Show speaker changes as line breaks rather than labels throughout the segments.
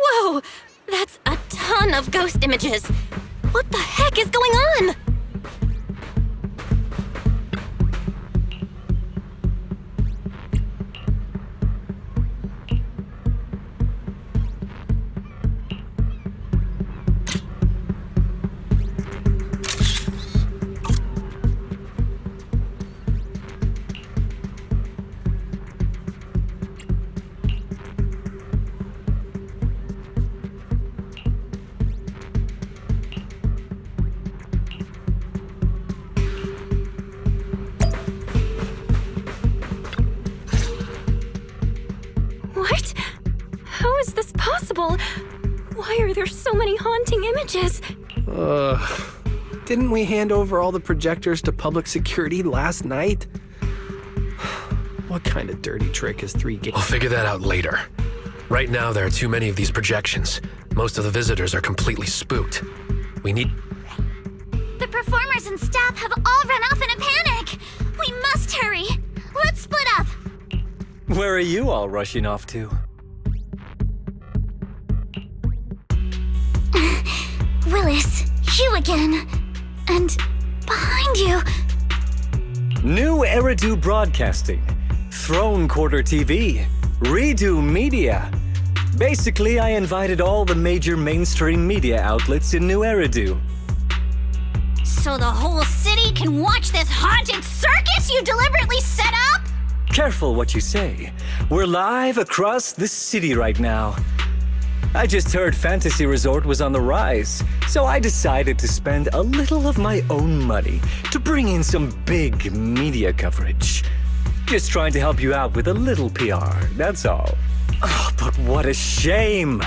Whoa! That's a ton of ghost images! What the heck is going on? What? How is this possible? Why are there so many haunting images?
Didn't we hand over all the projectors to public security last night? What kind of dirty trick is 3 gates?
We'll figure that out later. Right now, there are too many of these projections. Most of the visitors are completely spooked. We need...
The performers and staff have all run off in a panic! We must hurry! Let's split up!
Where are you all rushing off to?
Willis, you again. And behind you.
New Eridu Broadcasting, Throne Quarter TV, Redo Media. Basically, I invited all the major mainstream media outlets in New Eridu.
So the whole city can watch this haunted circus you deliberately set up?
Careful what you say. We're live across the city right now. I just heard Fantasy Resort was on the rise, so I decided to spend a little of my own money to bring in some big media coverage. Just trying to help you out with a little PR, that's all. Oh, but what a shame!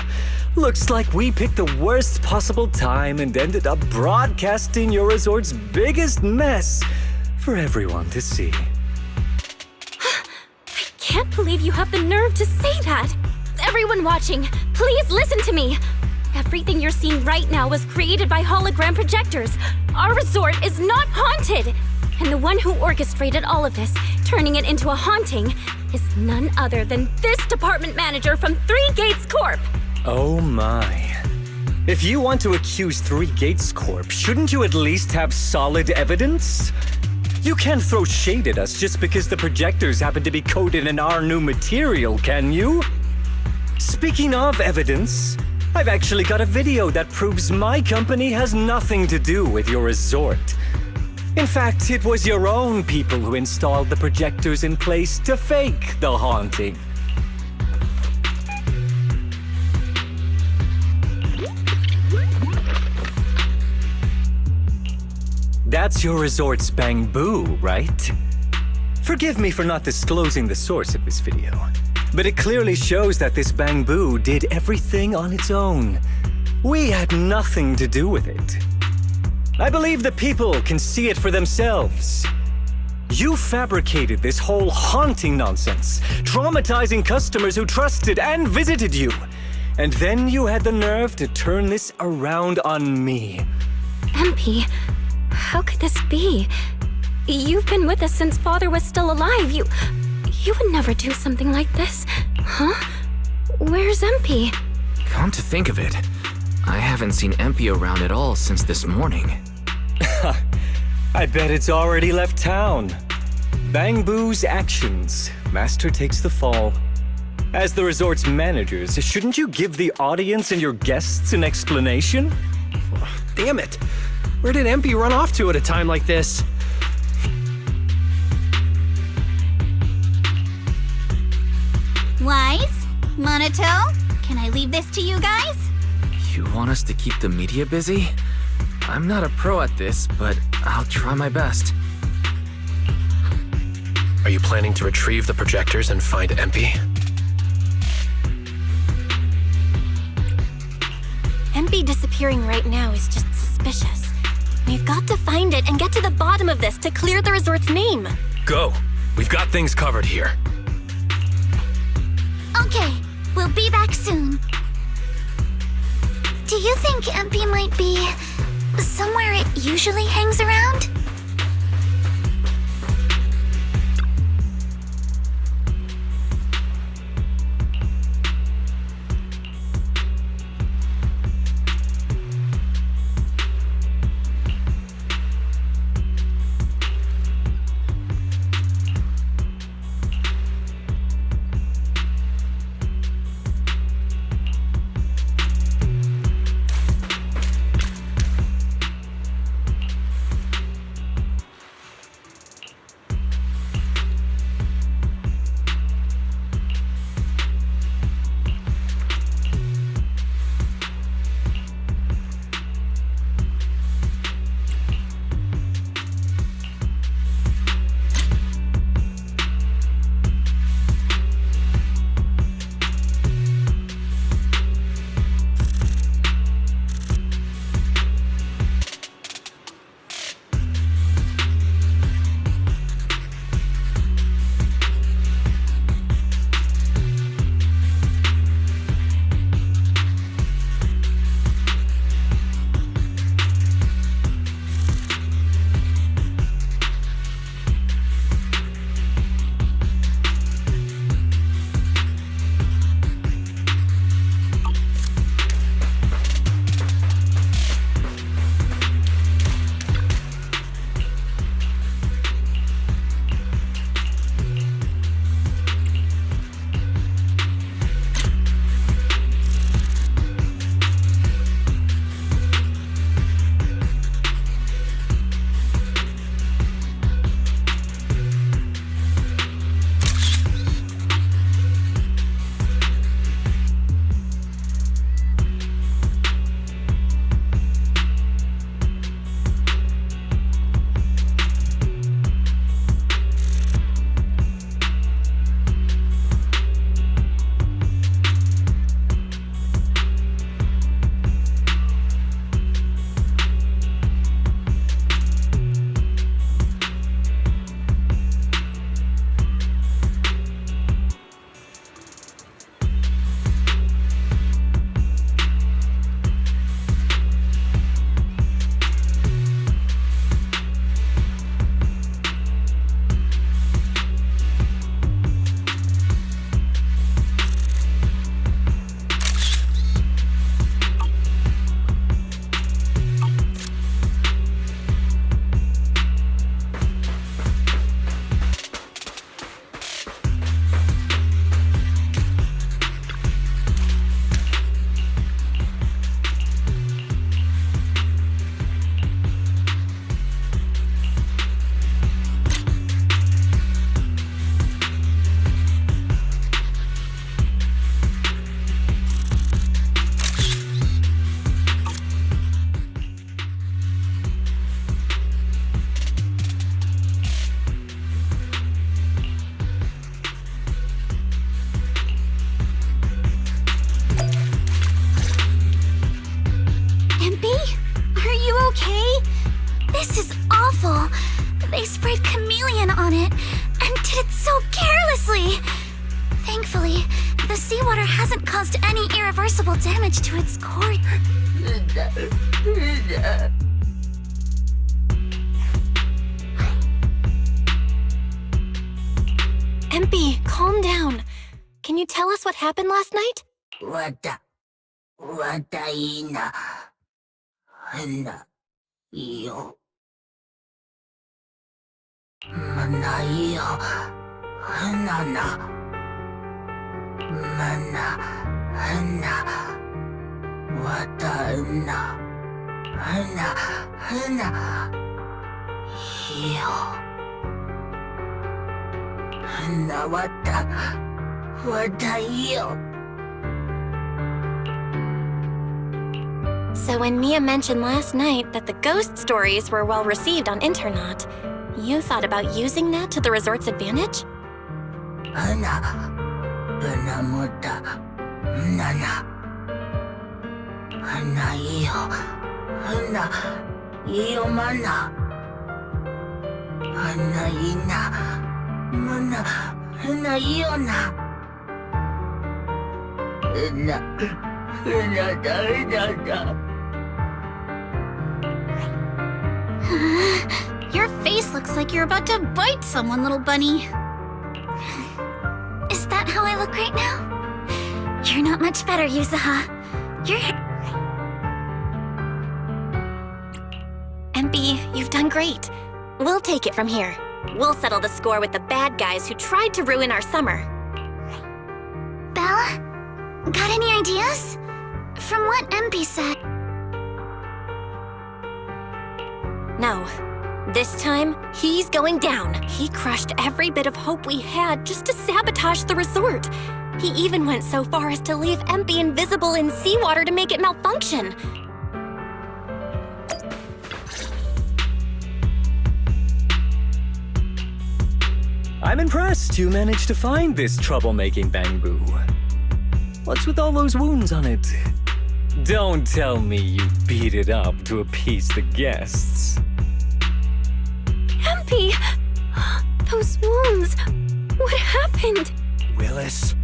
Looks like we picked the worst possible time and ended up broadcasting your resort's biggest mess for everyone to see.
I can't believe you have the nerve to say that! Everyone watching, please listen to me! Everything you're seeing right now was created by hologram projectors. Our resort is not haunted! And the one who orchestrated all of this, turning it into a haunting, is none other than this department manager from 3 Gates Corp!
Oh my. If you want to accuse 3 Gates Corp, shouldn't you at least have solid evidence? You can't throw shade at us just because the projectors happen to be coated in our new material, can you? Speaking of evidence, I've actually got a video that proves my company has nothing to do with your resort. In fact, it was your own people who installed the projectors in place to fake the haunting. That's your resort's bamboo, right? Forgive me for not disclosing the source of this video, but it clearly shows that this bamboo did everything on its own. We had nothing to do with it. I believe the people can see it for themselves. You fabricated this whole haunting nonsense, traumatizing customers who trusted and visited you. And then you had the nerve to turn this around on me.
MP, how could this be? You've been with us since Father was still alive. You would never do something like this. Huh? Where's MP?
Come to think of it, I haven't seen MP around at all since this morning.
I bet it's already left town. Bang Boo's actions. Master takes the fall. As the resort's managers, shouldn't you give the audience and your guests an explanation?
Damn it! Where did MP run off to at a time like this?
Wise? Monato? Can I leave this to you guys?
You want us to keep the media busy? I'm not a pro at this, but I'll try my best.
Are you planning to retrieve the projectors and find MP?
MP disappearing right now is just suspicious. We've got to find it and get to the bottom of this to clear the resort's name.
Go! We've got things covered here.
Okay, we'll be back soon. Do you think MP might be somewhere it usually hangs around? hasn't caused any irreversible damage to its core.
MP, calm down. Can you tell us what happened last night? So when Mia mentioned last night that the ghost stories were well received on internet, you thought about using that to the resort's advantage?
Your face looks like you're about to bite someone, little bunny. Is that how I look right now? You're not much better, Yuzuha.
MP, you've done great. We'll take it from here. We'll settle the score with the bad guys who tried to ruin our summer.
Bella? Got any ideas? From what MP said...
No. This time, he's going down. He crushed every bit of hope we had just to sabotage the resort. He even went so far as to leave MP invisible in seawater to make it malfunction.
I'm impressed you managed to find this troublemaking bamboo. What's with all those wounds on it? Don't tell me you beat it up to appease the guests.
MP! Those wounds! What happened?
Willis,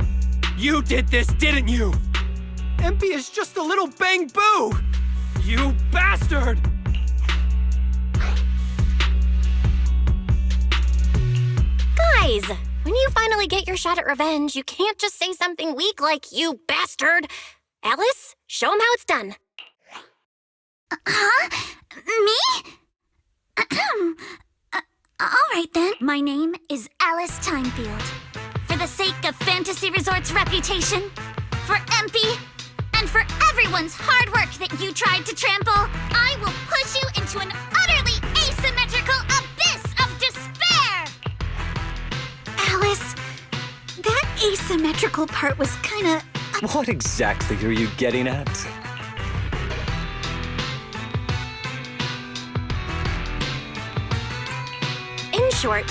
you did this, didn't you? MP is just a little bang-boo! You bastard!
Guys, when you finally get your shot at revenge, you can't just say something weak like, "You bastard!" Alice, show him how it's done.
Huh? Me? Alright then. My name is Alice Timefield. For the sake of Fantasy Resort's reputation, for MP, and for everyone's hard work that you tried to trample, I will push you into an utterly asymmetrical abyss of despair! Alice, that asymmetrical part was kinda...
What exactly are you getting at?
In short,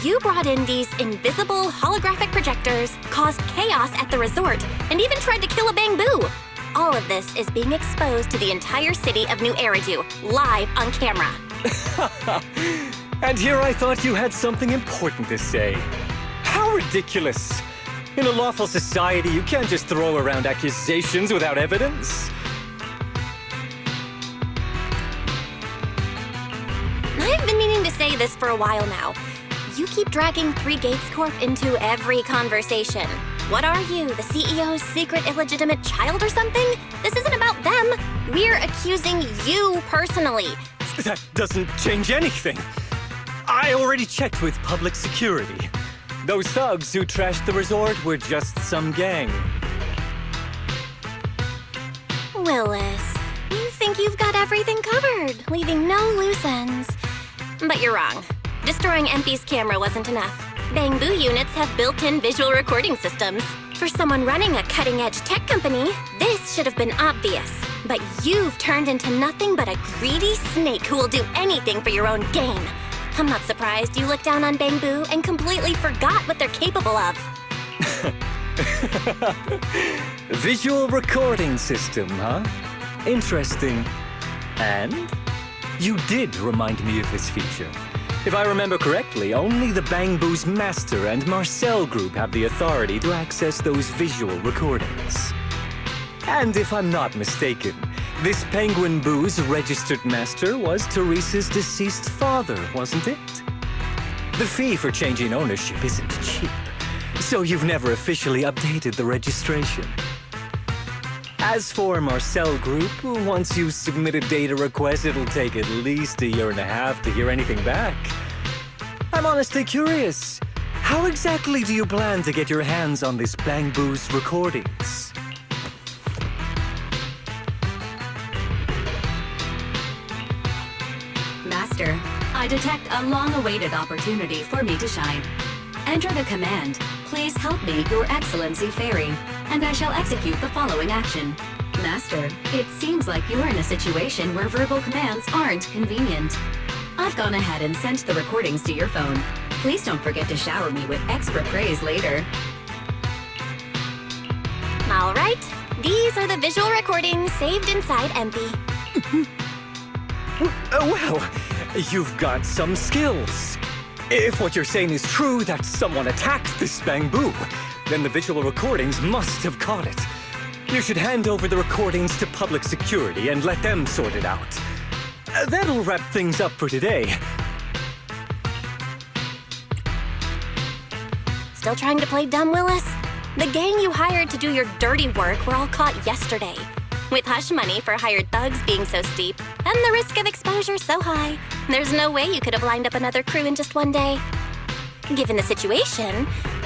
you brought in these invisible holographic projectors, caused chaos at the resort, and even tried to kill a bamboo. All of this is being exposed to the entire city of New Eridu, live on camera.
And here I thought you had something important to say. How ridiculous! In a lawful society, you can't just throw around accusations without evidence.
I've been meaning to say this for a while now. You keep dragging Three Gates Corp into every conversation. What are you, the CEO's secret illegitimate child or something? This isn't about them. We're accusing you personally.
That doesn't change anything. I already checked with public security. Those thugs who trashed the resort were just some gang.
Willis, you think you've got everything covered, leaving no loose ends. But you're wrong. Destroying MP's camera wasn't enough. Bamboo units have built-in visual recording systems. For someone running a cutting-edge tech company, this should have been obvious. But you've turned into nothing but a greedy snake who will do anything for your own gain. I'm not surprised you looked down on Bamboo and completely forgot what they're capable of.
Visual recording system, huh? Interesting. And you did remind me of this feature. If I remember correctly, only the Bang Boo's master and Marcel group have the authority to access those visual recordings. And if I'm not mistaken, this Penguin Boo's registered master was Teresa's deceased father, wasn't it? The fee for changing ownership isn't cheap, so you've never officially updated the registration. As for Marcel Group, once you submit a data request, it'll take at least a year and a half to hear anything back. I'm honestly curious. How exactly do you plan to get your hands on this Bang Boo's recordings?
Master, I detect a long-awaited opportunity for me to shine. Enter the command, "Please help me, Your Excellency Fairy," and I shall execute the following action. Master, it seems like you're in a situation where verbal commands aren't convenient. I've gone ahead and sent the recordings to your phone. Please don't forget to shower me with extra praise later.
All right, these are the visual recordings saved inside MP.
Well, you've got some skills. If what you're saying is true, that someone attacked this Bang Boo, then the visual recordings must have caught it. You should hand over the recordings to public security and let them sort it out. That'll wrap things up for today.
Still trying to play dumb, Willis? The gang you hired to do your dirty work were all caught yesterday. With hush money for hired thugs being so steep, and the risk of exposure so high, there's no way you could have lined up another crew in just one day. Given the situation,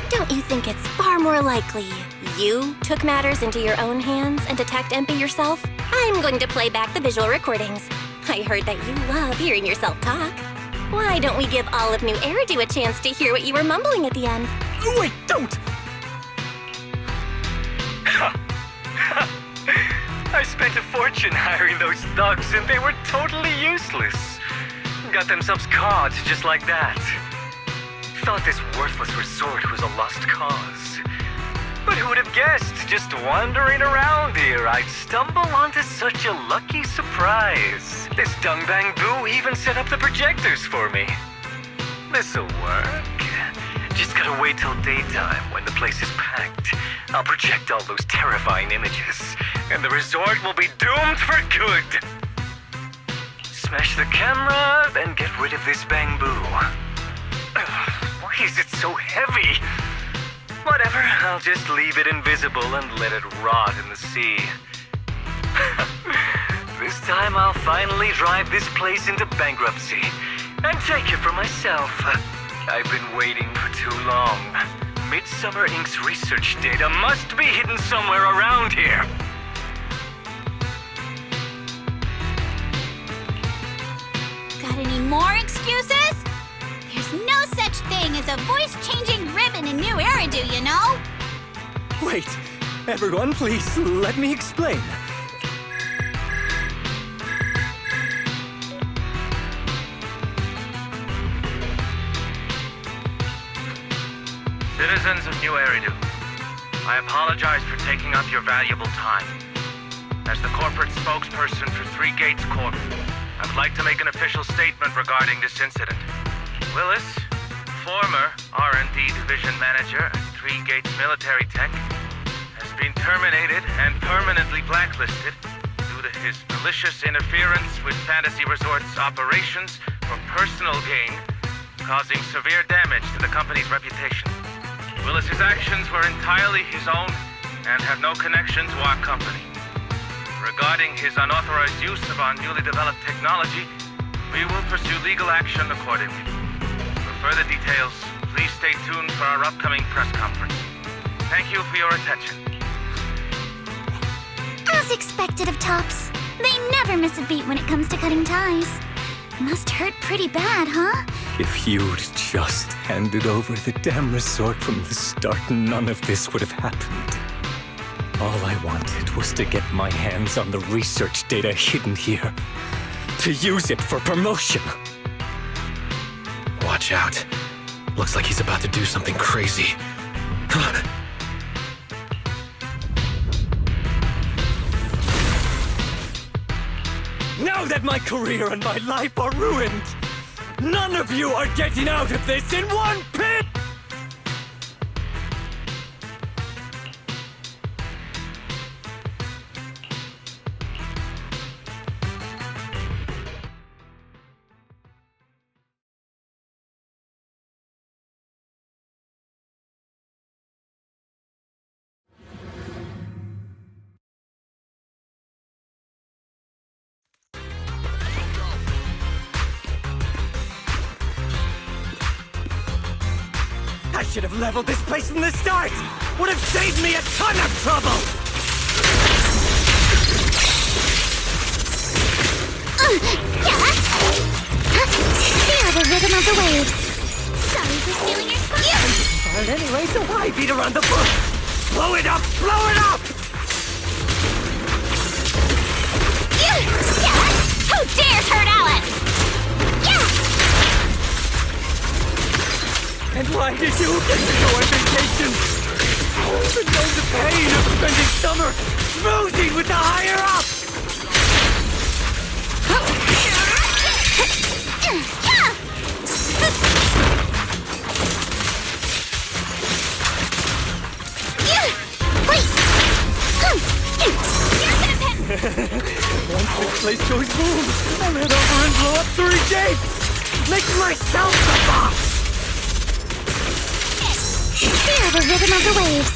don't you think it's far more likely you took matters into your own hands and attacked MP yourself? I'm going to play back the visual recordings. I heard that you love hearing yourself talk. Why don't we give all of New Eridu a chance to hear what you were mumbling at the end?
Wait, don't! I spent a fortune hiring those thugs and they were totally useless. Got themselves caught just like that. Thought this worthless resort was a lost cause. But who would have guessed, just wandering around here, I'd stumble onto such a lucky surprise. This Dung Bang Boo even set up the projectors for me. This'll work. Just gotta wait till daytime when the place is packed. I'll project all those terrifying images, and the resort will be doomed for good. Smash the camera, then get rid of this Bang Boo. Why is it so heavy? Whatever, I'll just leave it invisible and let it rot in the sea. This time I'll finally drive this place into bankruptcy and take it for myself. I've been waiting for too long. Midsummer Inc.'s research data must be hidden somewhere around here.
Got any more excuses? There's no such thing as a voice-changing ribbon in New Eridu, you know?
Wait, everyone, please, let me explain.
Citizens of New Eridu, I apologize for taking up your valuable time. As the corporate spokesperson for Three Gates Corp, I would like to make an official statement regarding this incident. Willis, former R&D division manager at Three Gates Military Tech, has been terminated and permanently blacklisted due to his malicious interference with Fantasy Resort's operations for personal gain, causing severe damage to the company's reputation. Willis's actions were entirely his own and have no connection to our company. Regarding his unauthorized use of our newly developed technology, we will pursue legal action accordingly. For further details, please stay tuned for our upcoming press conference. Thank you for your attention.
As expected of Tops, they never miss a beat when it comes to cutting ties. Must hurt pretty bad, huh?
If you'd just handed over the damn resort from the start, none of this would have happened. All I wanted was to get my hands on the research data hidden here, to use it for promotion.
Watch out. Looks like he's about to do something crazy.
Now that my career and my life are ruined, None of you are getting out of this in one pit! I should have leveled this place from the start! Would have saved me a ton of trouble!
Feel the rhythm of the waves. Sorry for stealing your spot.
Hard anyway, so why beat around the bush? Blow it up! Blow it up!
Who dares hurt Alice?
And why did you get to go on vacation? Even know the pain of spending summer schmoozing with the higher-ups! Once this place goes boom, I'll head over and blow up 3 gates! Make myself the boss!
Feel the rhythm of the waves.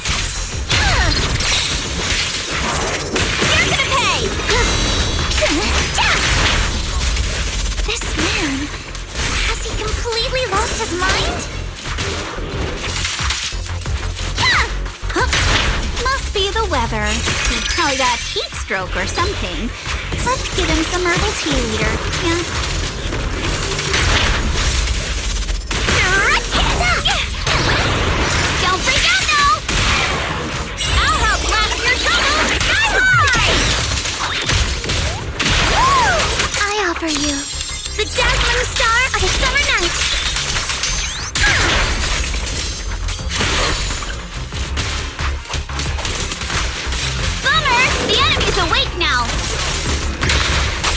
You're gonna pay! This man, has he completely lost his mind? Must be the weather. He probably got heat stroke or something. Let's give him some herbal tea leader. Don't freak out now! I'll help blast your troubles sky high! I offer you the dazzling star of a summer night. Sommer, the enemy's awake now.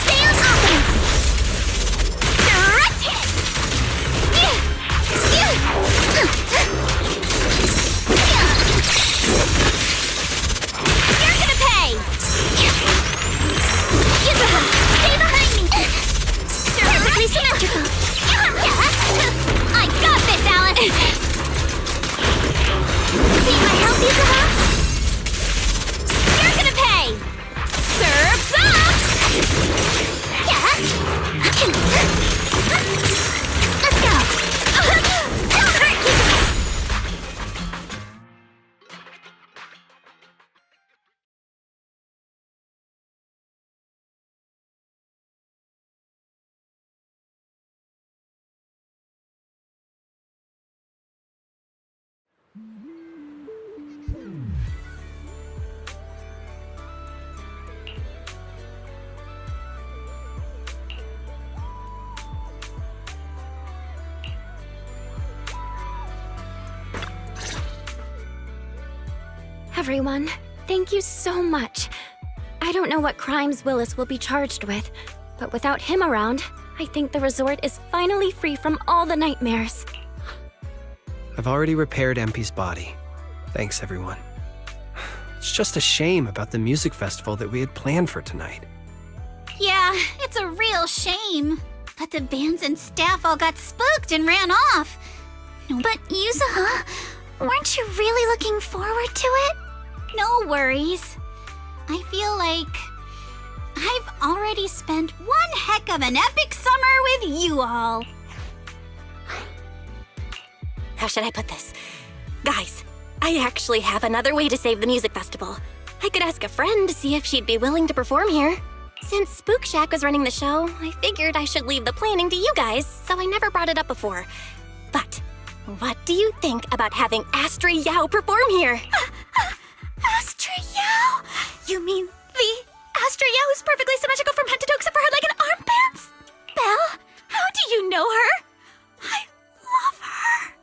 Stay on offense. You're gonna pay! Stay behind me! Perfectly symmetrical! I got this, Alice! Need my help, Yuzuha? You're gonna pay! Surf's up! Let's go! Don't hurt, Yuzuha!
Everyone, thank you so much. I don't know what crimes Willis will be charged with, but without him around, I think the resort is finally free from all the nightmares.
I've already repaired MP's body. Thanks, everyone. It's just a shame about the music festival that we had planned for tonight.
Yeah, it's a real shame. But the bands and staff all got spooked and ran off. But Yuzuha, weren't you really looking forward to it? No worries. I feel like I've already spent one heck of an epic summer with you all.
How should I put this? Guys, I actually have another way to save the music festival. I could ask a friend to see if she'd be willing to perform here. Since Spook Shack was running the show, I figured I should leave the planning to you guys, so I never brought it up before. But what do you think about having Astra Yao perform here?
Astra Yao? You mean the Astra Yao who's perfectly symmetrical from head to toe except for her leg and armbands? Belle, how do you know her? I love her.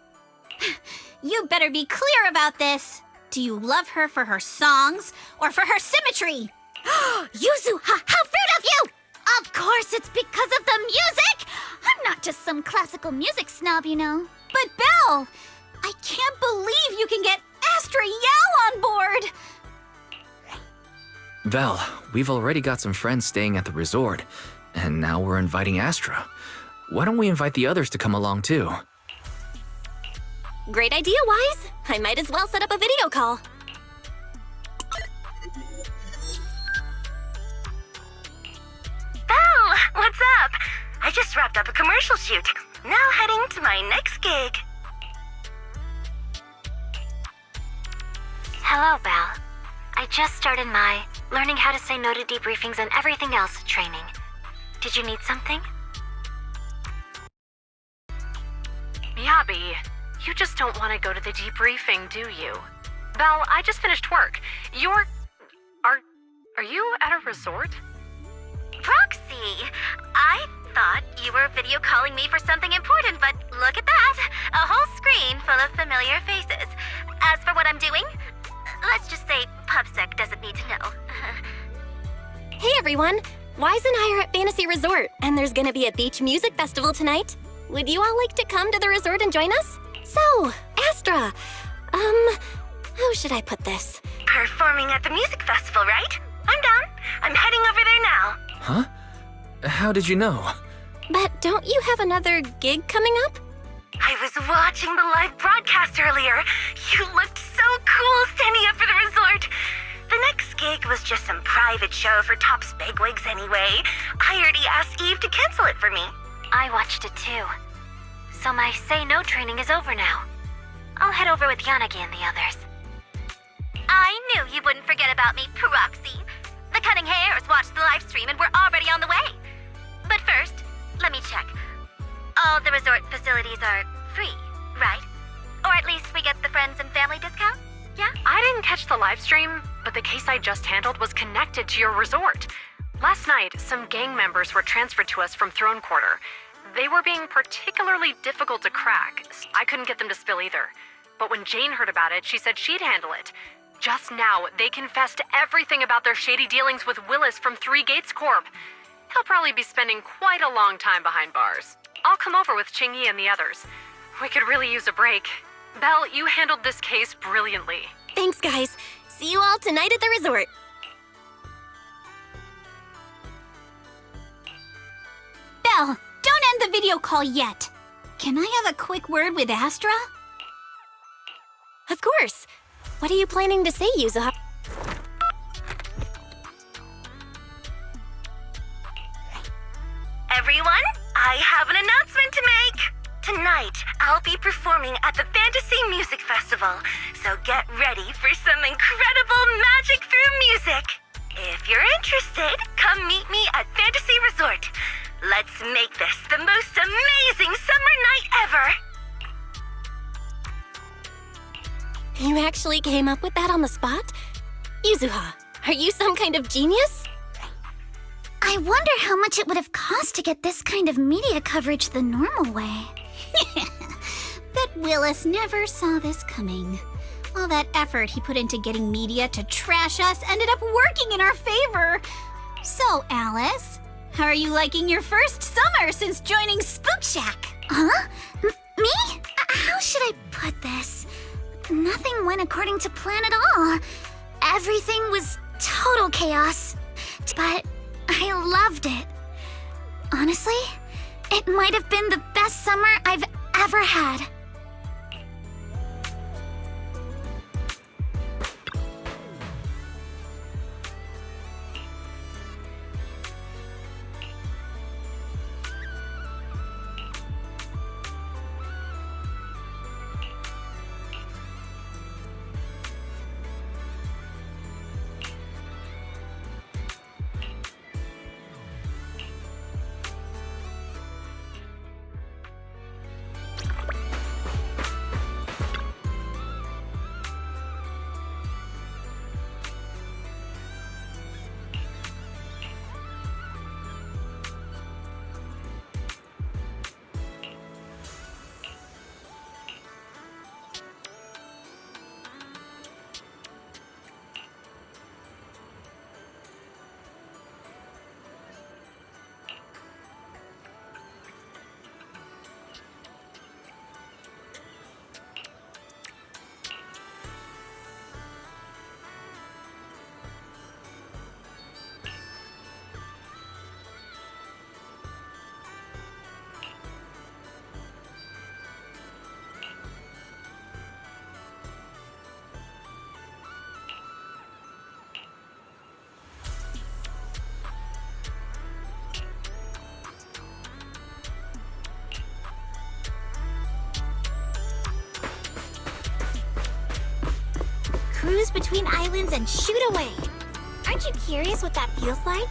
You better be clear about this. Do you love her for her songs or for her symmetry? Yuzu, how rude of you! Of course it's because of the music! I'm not just some classical music snob, you know. But Belle, I can't believe you can get Astra Yao on board!
Vel, we've already got some friends staying at the resort, and now we're inviting Astra. Why don't we invite the others to come along too?
Great idea, Wise. I might as well set up a video call.
Belle, what's up? I just wrapped up a commercial shoot. Now heading to my next gig.
Hello, Belle. I just started my learning how to say no to debriefings and everything else training. Did you need something?
Yabi, you just don't want to go to the debriefing, do you? Belle, I just finished work. Are you at a resort?
Proxy, I thought you were video calling me for something important, but look at that! A whole screen full of familiar faces. As for what I'm doing, let's just say PubSec doesn't need to know.
Hey everyone! Wise and I are at Fantasy Resort, and there's gonna be a beach music festival tonight. Would you all like to come to the resort and join us? So, Astra, how should I put this?
Performing at the music festival, right? I'm down. I'm heading over there now.
Huh? How did you know?
But don't you have another gig coming up?
I was watching the live broadcast earlier. You looked so cool standing up for the resort. The next gig was just some private show for Top's bigwigs anyway. I already asked Eve to cancel it for me.
I watched it too. So my say no training is over now. I'll head over with Yanagi and the others.
I knew you wouldn't forget about me, Proxy. The Cunning Hairs watched the live stream and we're already on the way. But first, let me check. All the resort facilities are free, right? Or at least we get the friends and family discount? Yeah?
I didn't catch the live stream, but the case I just handled was connected to your resort. Last night, some gang members were transferred to us from Throne Quarter. They were being particularly difficult to crack. I couldn't get them to spill either. But when Jane heard about it, she said she'd handle it. Just now, they confessed everything about their shady dealings with Willis from Three Gates Corp. He'll probably be spending quite a long time behind bars. I'll come over with Qingyi and the others. We could really use a break. Belle, you handled this case brilliantly.
Thanks, guys. See you all tonight at the resort.
Belle, don't end the video call yet. Can I have a quick word with Astra?
Of course. What are you planning to say, Yuzuha?
Everyone, I have an announcement to make. Tonight, I'll be performing at the Fantasy Music Festival, so get ready for some incredible magic through music. If you're interested, come meet me at Fantasy Resort. Let's make this the most amazing summer night ever!
You actually came up with that on the spot? Yuzuha, are you some kind of genius?
I wonder how much it would have cost to get this kind of media coverage the normal way. Bet Willis never saw this coming. All that effort he put into getting media to trash us ended up working in our favor. So, Alice, how are you liking your first summer since joining Spook Shack? Huh? Me? How should I put this? Nothing went according to plan at all. Everything was total chaos. But I loved it. Honestly, it might have been the best summer I've ever had. cruise between islands and shoot away. Aren't you curious what that feels like?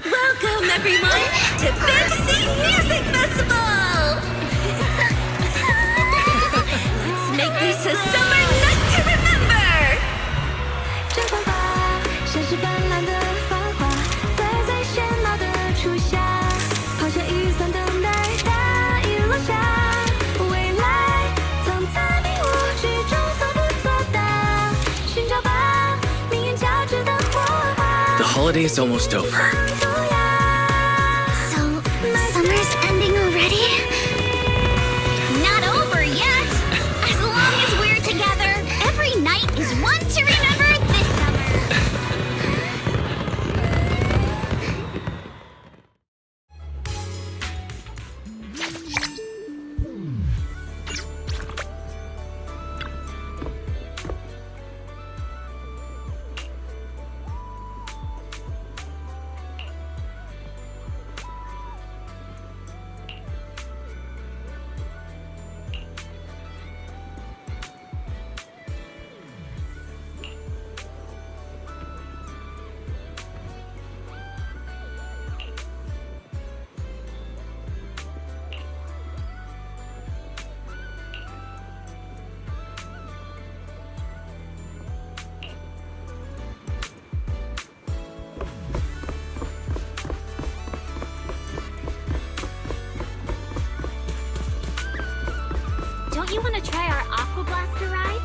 Welcome, everyone, to Fantasy Music Festival! Let's make this a summer night to remember!
绽放吧，像是斑斓的繁华，在最喧闹的初夏，抛下雨伞等待大雨落下，未来藏在迷雾之中，所不作答，寻找吧，命运交织的火花。
The holiday is almost over.
Summer's ending already? Not over yet! As long as we're together, every night is one to remember this summer! Don't you want to try our Aqua Blaster ride?